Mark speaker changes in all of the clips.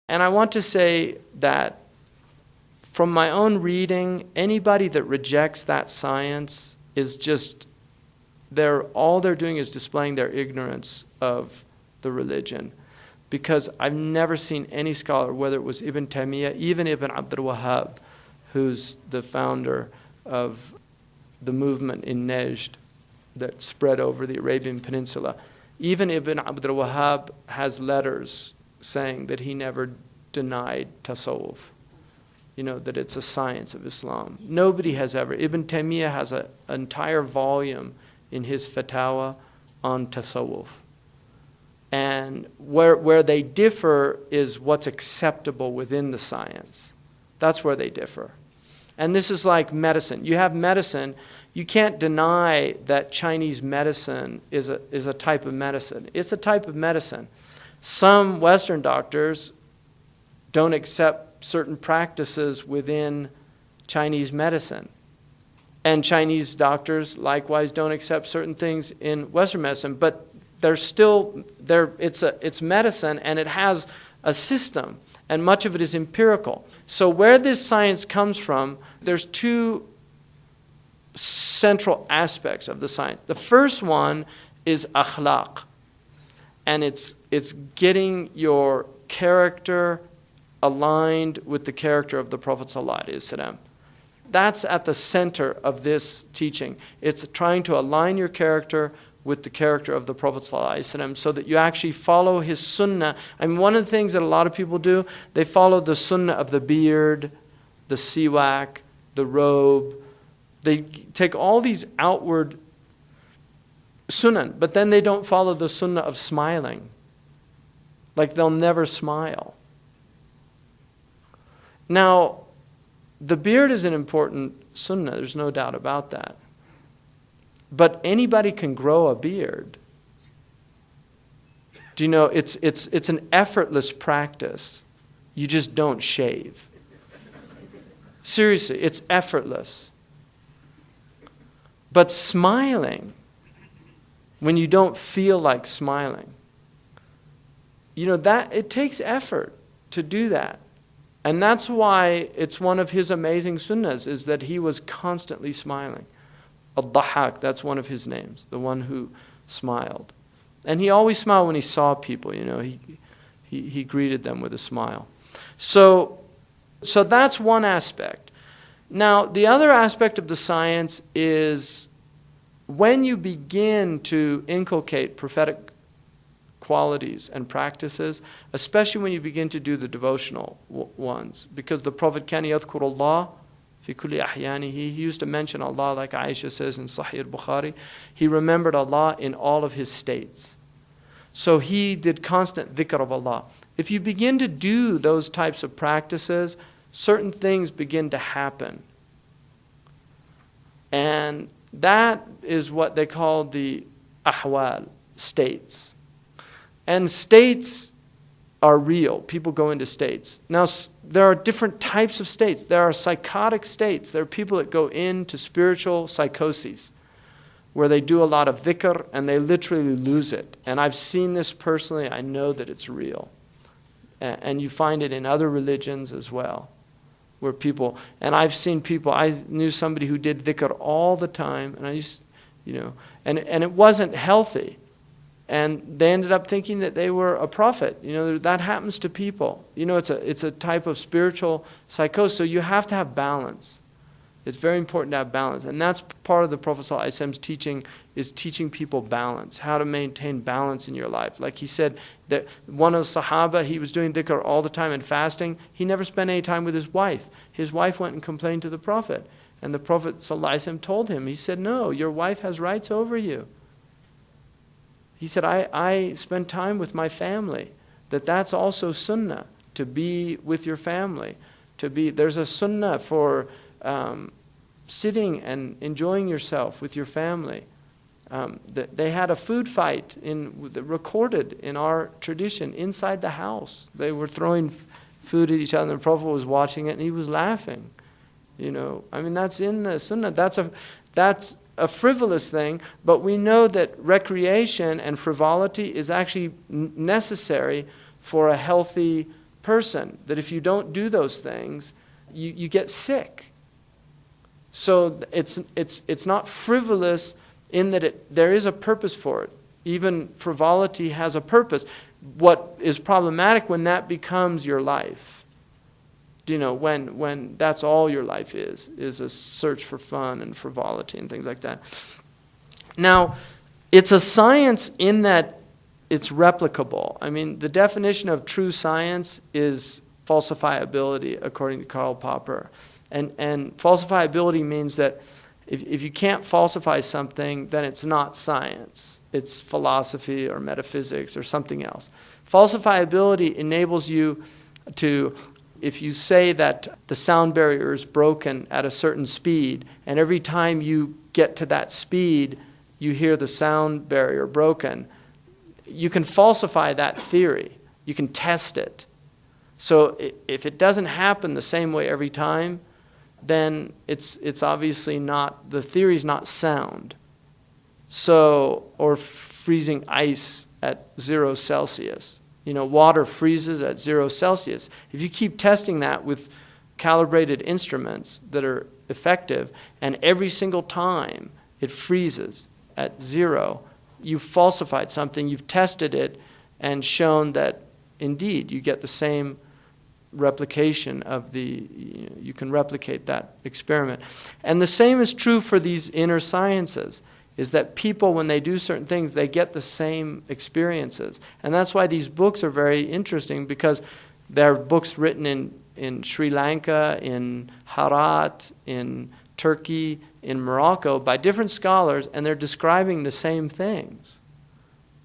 Speaker 1: And I want to say that from my own reading, anybody that rejects that science is just, all they're doing is displaying their ignorance of the religion. Because I've never seen any scholar, whether it was Ibn Taymiyyah, even Ibn Abdul Wahhab, who's the founder of the movement in Najd that spread over the Arabian Peninsula. Even Ibn Abdul Wahhab has letters saying that he never denied tasawwuf, that it's a science of Islam. Nobody has ever. Ibn Taymiyyah has an entire volume in his fatwa on tasawwuf. And where they differ is what's acceptable within the science. That's where they differ. And this is like medicine. You have medicine. You can't deny that Chinese medicine is a type of medicine. It's a type of medicine. Some Western doctors don't accept certain practices within Chinese medicine. And Chinese doctors likewise don't accept certain things in Western medicine. But it's medicine, and it has a system, and much of it is empirical. So where this science comes from, there's two central aspects of the science. The first one is akhlaq, and it's getting your character aligned with the character of the Prophet ﷺ. That's at the center of this teaching. It's trying to align your character with the character of the Prophet ﷺ so that you actually follow his sunnah. I mean, one of the things that a lot of people do, they follow the sunnah of the beard, the siwak, the robe. They take all these outward sunnah, but then they don't follow the sunnah of smiling. Like they'll never smile. Now, the beard is an important sunnah, there's no doubt about that. But anybody can grow a beard. Do you know, it's an effortless practice. You just don't shave. Seriously, it's effortless. But smiling, when you don't feel like smiling, that it takes effort to do that. And that's why it's one of his amazing sunnahs, is that he was constantly smiling. Al-Dahhak, that's one of his names, the one who smiled. And he always smiled when he saw people, he greeted them with a smile. So that's one aspect. Now, the other aspect of the science is when you begin to inculcate prophetic qualities and practices, especially when you begin to do the devotional ones, because the Prophet كان يذكر الله في كل أحيانه, he used to mention Allah, like Aisha says in Sahih al-Bukhari. He remembered Allah in all of his states. So he did constant dhikr of Allah. If you begin to do those types of practices, certain things begin to happen. And that is what they call the ahwal, states. And states are real. People go into states. Now, there are different types of states. There are psychotic states. There are people that go into spiritual psychoses where they do a lot of dhikr and they literally lose it. And I've seen this personally. I know that it's real. And you find it in other religions as well, where people, and I've seen people, I knew somebody who did dhikr all the time, and I used, and it wasn't healthy. And they ended up thinking that they were a prophet. That happens to people. It's a type of spiritual psychosis. So you have to have balance. It's very important to have balance. And that's part of the Prophet ﷺ's teaching, is teaching people balance, how to maintain balance in your life. Like he said, that one of the Sahaba, he was doing dhikr all the time and fasting. He never spent any time with his wife. His wife went and complained to the Prophet. And the Prophet ﷺ told him, he said, no, your wife has rights over you. He said, I spend time with my family. That's also sunnah, to be with your family. There's a sunnah for sitting and enjoying yourself with your family. They had a food fight recorded in our tradition inside the house. They were throwing food at each other, and the Prophet was watching it, and he was laughing. That's in the sunnah. That's a frivolous thing, but we know that recreation and frivolity is actually necessary for a healthy person that if you don't do those things, you get sick. So it's not frivolous in that there is a purpose for it. Even frivolity has a purpose. What is problematic when that becomes your life? When that's all your life is a search for fun and frivolity and things like that. Now, it's a science in that it's replicable. I mean, the definition of true science is falsifiability, according to Karl Popper. And falsifiability means that if you can't falsify something, then it's not science. It's philosophy or metaphysics or something else. Falsifiability enables you to, if you say that the sound barrier is broken at a certain speed, and every time you get to that speed, you hear the sound barrier broken, you can falsify that theory. You can test it. So if it doesn't happen the same way every time, then it's obviously not, the theory's not sound. So, or freezing ice at 0 Celsius. Water freezes at 0 Celsius. If you keep testing that with calibrated instruments that are effective, and every single time it freezes at 0, you've falsified something, you've tested it, and shown that indeed you get the same replication of you can replicate that experiment. And the same is true for these inner sciences, is that people, when they do certain things, they get the same experiences. And that's why these books are very interesting, because there are books written in Sri Lanka, in Herat, in Turkey, in Morocco, by different scholars, and they're describing the same things,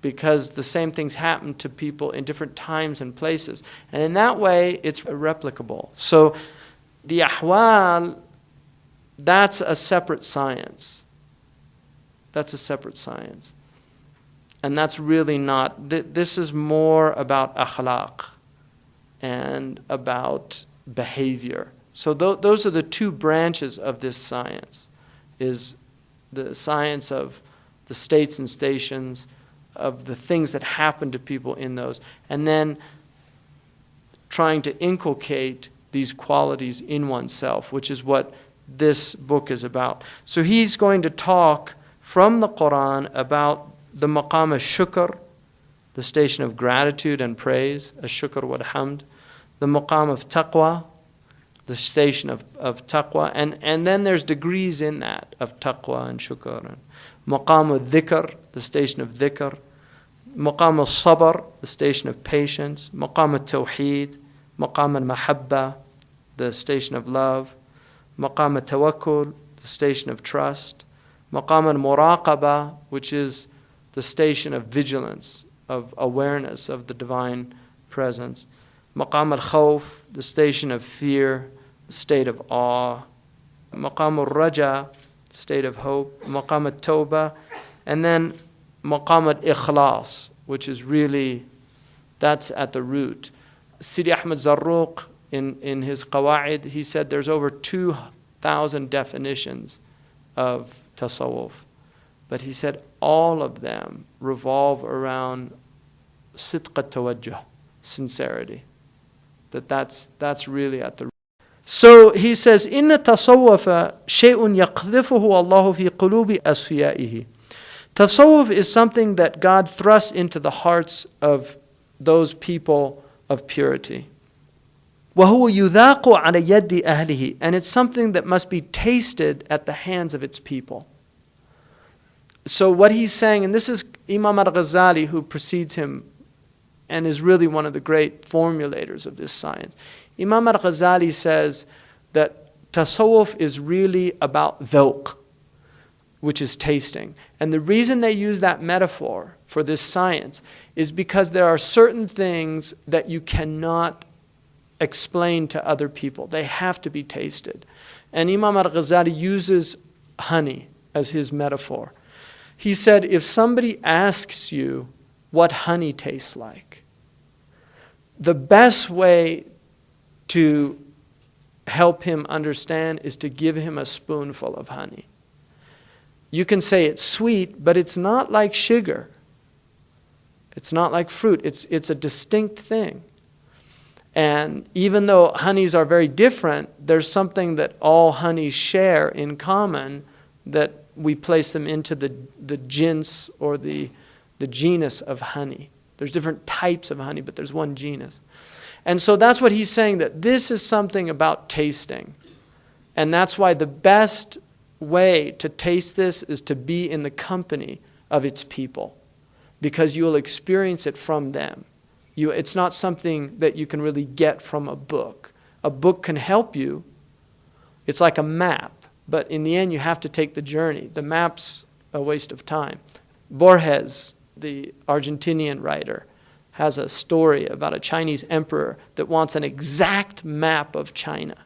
Speaker 1: because the same things happen to people in different times and places. And in that way, it's replicable. So the ahwal, that's a separate science. That's a separate science. And that's really not, this is more about akhlaq and about behavior. So those are the two branches of this science, is the science of the states and stations, of the things that happen to people in those, and then trying to inculcate these qualities in oneself, which is what this book is about. So he's going to talk from the Quran about the maqam al-shukr, the station of gratitude and praise, al-shukr wal-hamd, the maqam of taqwa, the station of taqwa, and then there's degrees in that of taqwa and shukr. Maqam al-dhikr, the station of dhikr. Maqam al-sabr, the station of patience. Maqam al-tawheed, maqam al-mahabba, the station of love. Maqam al-tawakkul, the station of trust. Maqam al-muraqaba, which is the station of vigilance, of awareness of the divine presence. Maqam al-khawf, the station of fear, the state of awe. Maqam al-raja, state of hope. Maqam al-tawbah, and then maqam al-ikhlas, which is really, that's at the root. Sidi Ahmed Zarruq, in his Qawa'id, he said there's over 2,000 definitions of tasawwuf. But he said all of them revolve around sidq at-tawajjuh, sincerity. That's really at the root. So he says, Inna tasawwufa shay'un yaqdhifuhu Allahu fi qulubi asfiyaihi. Tasawwuf is something that God thrusts into the hearts of those people of purity. وَهُوَ يُذَاقُ عَلَى يَدِّ أَهْلِهِ. And it's something that must be tasted at the hands of its people. So what he's saying, and this is Imam al-Ghazali, who precedes him and is really one of the great formulators of this science. Imam al-Ghazali says that tasawwuf is really about dhawq, which is tasting. And the reason they use that metaphor for this science is because there are certain things that you cannot explain to other people. They have to be tasted. And Imam al-Ghazali uses honey as his metaphor. He said, if somebody asks you what honey tastes like, the best way to help him understand is to give him a spoonful of honey. You can say it's sweet, but it's not like sugar. It's not like fruit. It's a distinct thing. And even though honeys are very different, there's something that all honeys share in common, that we place them into the jins, or the genus of honey. There's different types of honey, but there's one genus. And so that's what he's saying, that this is something about tasting. And that's why the best way to taste this is to be in the company of its people, because you'll experience it from them. It's not something that you can really get from a book. A book can help you. It's like a map, but in the end you have to take the journey. The map's a waste of time. Borges, the Argentinian writer, has a story about a Chinese emperor that wants an exact map of China.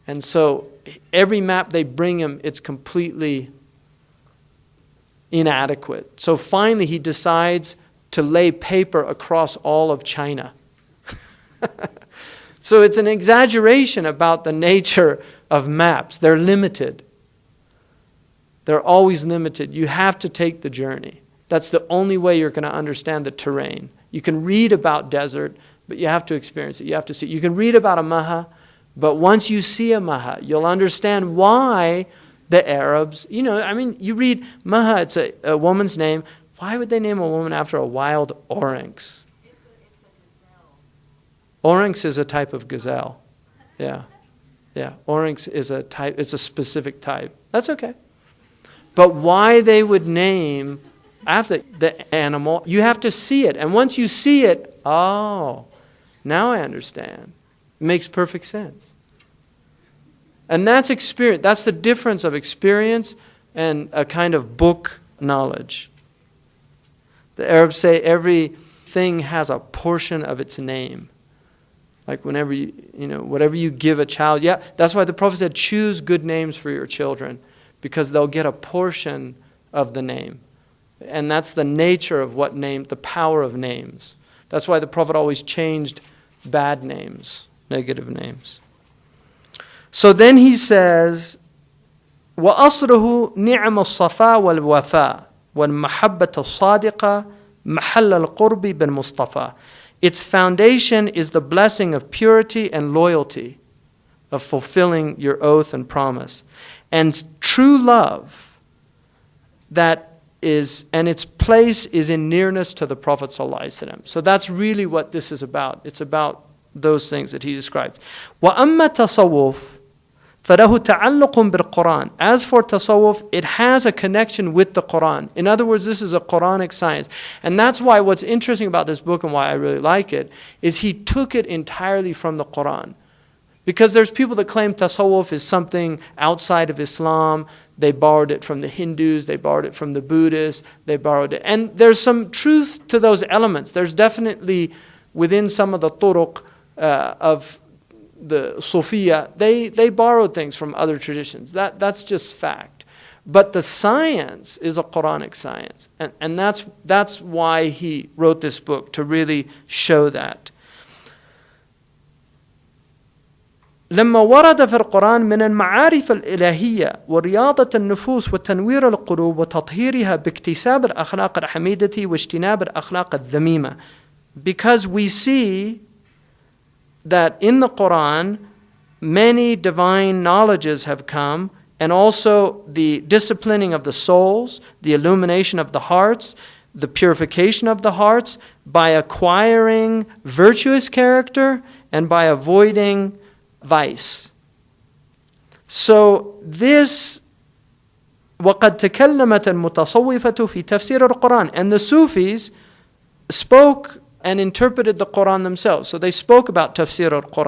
Speaker 1: And so every map they bring him, it's completely inadequate. So finally he decides to lay paper across all of China. So it's an exaggeration about the nature of maps. They're limited. They're always limited. You have to take the journey. That's the only way you're going to understand the terrain. You can read about desert, but you have to experience it. You have to see it. You can read about a maha, but once you see a maha, you'll understand why the Arabs, you read maha, it's a woman's name. Why would they name a woman after a wild oryx?
Speaker 2: It's a gazelle.
Speaker 1: Oryx is a type of gazelle. Yeah. Oryx is a type, it's a specific type. That's okay. But why they would name after the animal, you have to see it. And once you see it, oh, now I understand. It makes perfect sense. And that's experience. That's the difference of experience and a kind of book knowledge. The Arabs say everything has a portion of its name. Like whenever whatever you give a child. Yeah, that's why the Prophet said, choose good names for your children, because they'll get a portion of the name. And that's the nature of what name, the power of names. That's why the Prophet always changed bad names, negative names. So then he says, وَأَصْرُهُ نِعْمَ الصَّفَا وَالْوَفَاء وَالْمَحَبَّةَ الصَّادِقَةِ مَحَلَّ الْقُرْبِ بِالْمُصْطَفَى. Its foundation is the blessing of purity and loyalty, of fulfilling your oath and promise. And true love, and its place is in nearness to the Prophet ﷺ. So that's really what this is about. It's about those things that he described. وَأَمَّا تَصَوُّفْ فَلَهُ تَعَلُّقٌ بِالْقُرْآنِ. As for tasawwuf, it has a connection with the Quran. In other words, this is a Quranic science. And that's why what's interesting about this book and why I really like it is he took it entirely from the Quran. Because there's people that claim tasawwuf is something outside of Islam. They borrowed it from the Hindus, they borrowed it from the Buddhists, they borrowed it. And there's some truth to those elements. There's definitely within some of the turuq of the Sufiya, they borrowed things from other traditions. That's just fact. But the science is a Quranic science. And that's why he wrote this book, to really show that. لما ورد في القرآن من المعارف الإلهية ورياضة النفوس وتنوير القلوب وتطهيرها باكتساب الأخلاق الحميدة واجتناب الأخلاق الذميمة. Because we see that in the Quran many divine knowledges have come, and also the disciplining of the souls, the illumination of the hearts, the purification of the hearts by acquiring virtuous character and by avoiding vice. So this وقد تكلمت المتصوفة في تفسير القرآن, and the Sufis spoke and interpreted the Quran themselves. So they spoke about tafsir al-Quran.